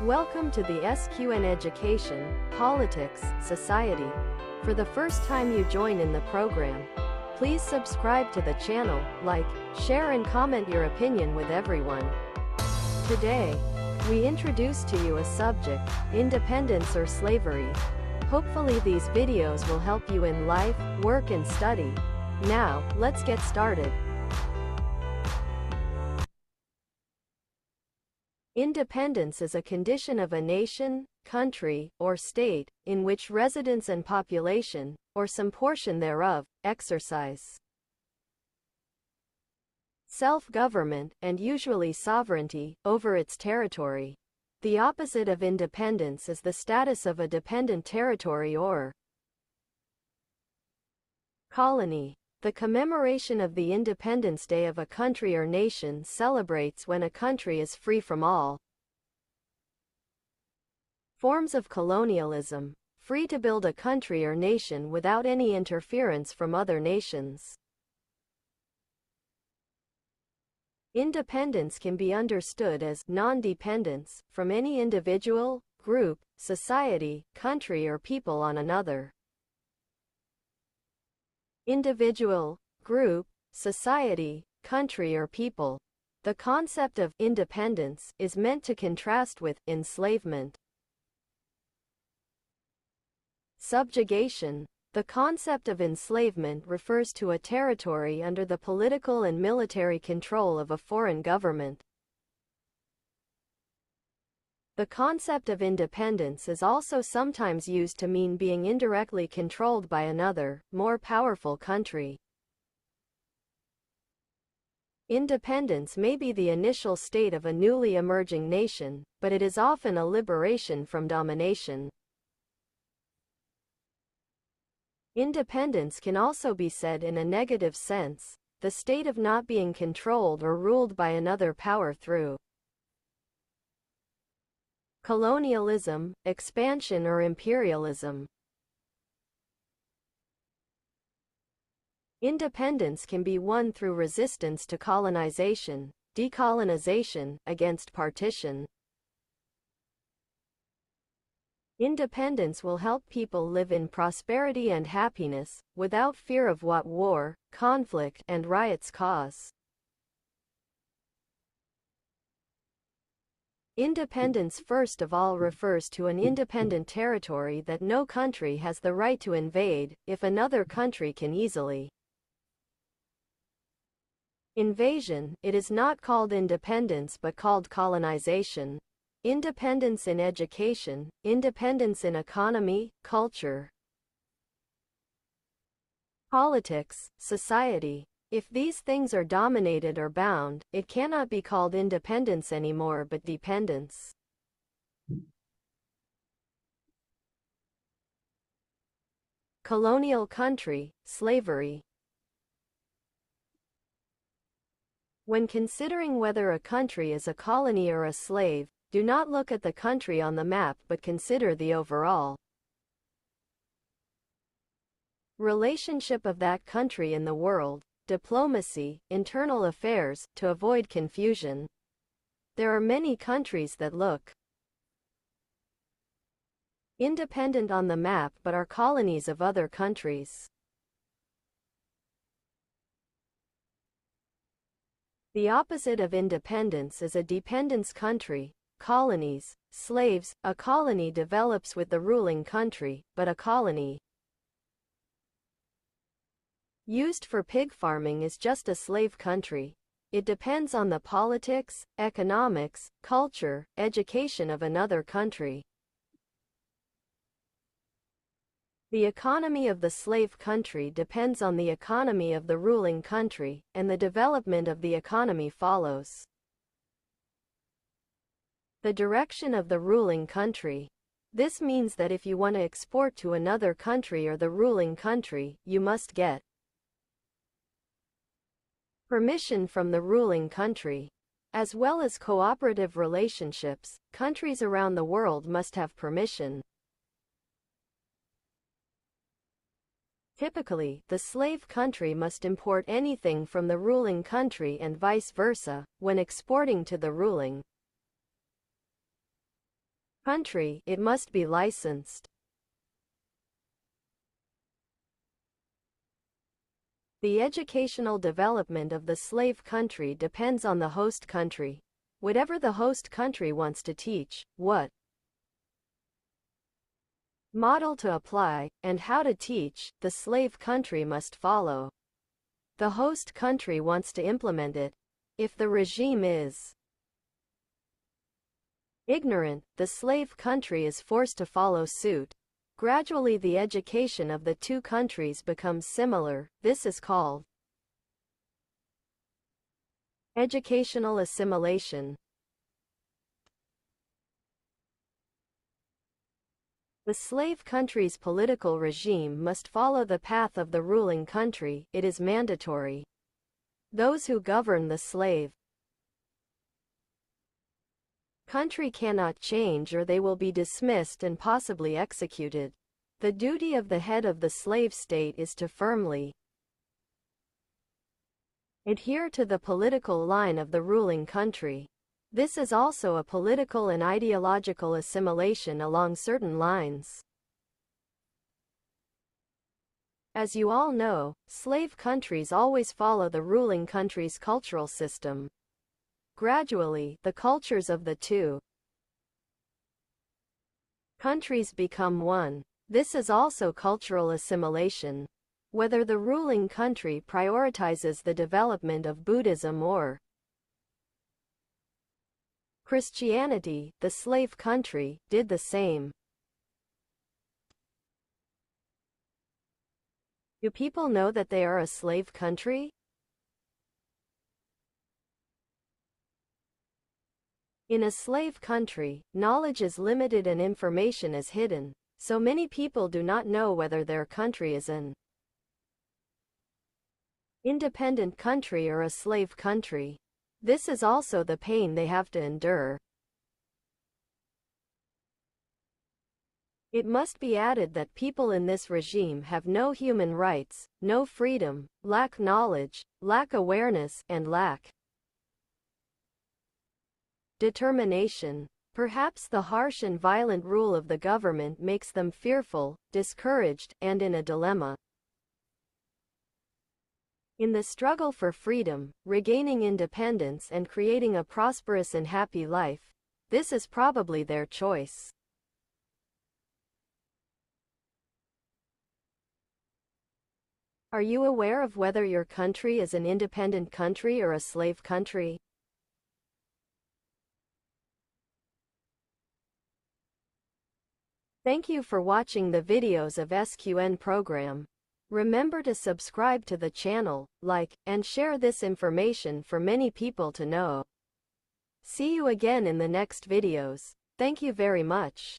Welcome to the SQN Education, Politics, Society. For the first time you join in the program, please subscribe to the channel, like, share and comment your opinion with everyone. Today, we introduce to you a subject, independence or slavery. Hopefully these videos will help you in life, work and study. Now, let's get started. Independence is a condition of a nation, country, or state, in which residents and population, or some portion thereof, exercise self-government, and usually sovereignty, over its territory. The opposite of independence is the status of a dependent territory or colony. The commemoration of the Independence Day of a country or nation celebrates when a country is free from all forms of colonialism, free to build a country or nation without any interference from other nations. Independence can be understood as non-dependence from any individual, group, society, country or people on another. Individual, group, society, country or people. The concept of independence is meant to contrast with enslavement. Subjugation. The concept of enslavement refers to a territory under the political and military control of a foreign government. The concept of independence is also sometimes used to mean being indirectly controlled by another, more powerful country. Independence may be the initial state of a newly emerging nation, but it is often a liberation from domination. Independence can also be said in a negative sense, the state of not being controlled or ruled by another power through colonialism, expansion or imperialism. Independence can be won through resistance to colonization, decolonization, against partition. Independence will help people live in prosperity and happiness, without fear of what war, conflict, and riots cause. Independence first of all refers to an independent territory that no country has the right to invade, if another country can easily. Invasion, it is not called independence but called colonization. Independence in education, independence in economy, culture, politics, society. If these things are dominated or bound, it cannot be called independence anymore but dependence. Colonial country, slavery. When considering whether a country is a colony or a slave, do not look at the country on the map but consider the overall relationship of that country in the world. Diplomacy, internal affairs, to avoid confusion. There are many countries that look independent on the map but are colonies of other countries. The opposite of independence is a dependence country, colonies, slaves. A colony develops with the ruling country, but a colony used for pig farming is just a slave country. It depends on the politics, economics, culture, education of another country. The economy of the slave country depends on the economy of the ruling country, and the development of the economy follows the direction of the ruling country. This means that if you want to export to another country or the ruling country, you must get permission from the ruling country. As well as cooperative relationships, countries around the world must have permission. Typically, the slave country must import anything from the ruling country and vice versa, when exporting to the ruling country, it must be licensed. The educational development of the slave country depends on the host country. Whatever the host country wants to teach, what model to apply, and how to teach, the slave country must follow. The host country wants to implement it. If the regime is ignorant, the slave country is forced to follow suit. Gradually, the education of the two countries becomes similar. This is called educational assimilation. The slave country's political regime must follow the path of the ruling country. It is mandatory. Those who govern the slave country cannot change, or they will be dismissed and possibly executed. The duty of the head of the slave state is to firmly adhere to the political line of the ruling country. This is also a political and ideological assimilation along certain lines. As you all know, slave countries always follow the ruling country's cultural system. Gradually, the cultures of the two countries become one. This is also cultural assimilation. Whether the ruling country prioritizes the development of Buddhism or Christianity, the slave country did the same. Do people know that they are a slave country? In a slave country, knowledge is limited and information is hidden, so many people do not know whether their country is an independent country or a slave country. This is also the pain they have to endure. It must be added that people in this regime have no human rights, no freedom, lack knowledge, lack awareness, and lack determination. Perhaps the harsh and violent rule of the government makes them fearful, discouraged, and in a dilemma. In the struggle for freedom, regaining independence and creating a prosperous and happy life, this is probably their choice. Are you aware of whether your country is an independent country or a slave country? Thank you for watching the videos of SQN program. Remember to subscribe to the channel, like, and share this information for many people to know. See you again in the next videos. Thank you very much.